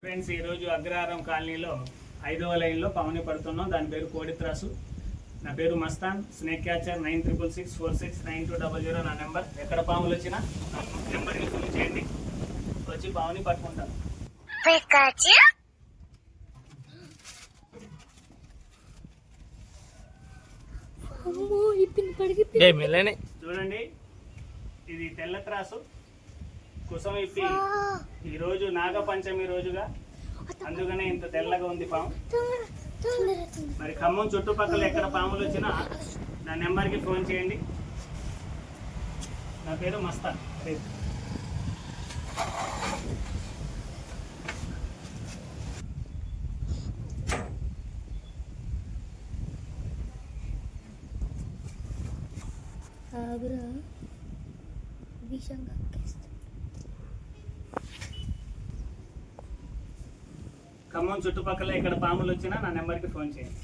Friends, ఈరోజు అగ్రహారం కాలనీలో 5వ లైన్లో పాముని పడుతున్నాం. దాని పేరు కోడిత్రాసు. నా పేరు మస్తాన్. స్నేక్ క్యాచర్ 9666469200 నా నెంబర్. ఎక్కడ పాములు వచ్చినా నెంబర్కి ఫోన్ చేయండి, వచ్చి పాముని పట్టుకుంటాను. చూడండి, ఇది తెల్ల త్రాసు కుసం ఇప్పి. ఈరోజు నాగపంచమి రోజుగా, అందుకనే ఇంత తెల్లగా ఉంది పాము. మరి ఖమ్మం చుట్టుపక్కల ఎక్కడ పాములు వచ్చినా నా నెంబర్కి ఫోన్ చేయండి. నా పేరు మస్తాన్. ఖమ్మం చుట్టుపక్కల ఎక్కడ పాములు వచ్చినా నా నెంబర్కి ఫోన్ చేయండి.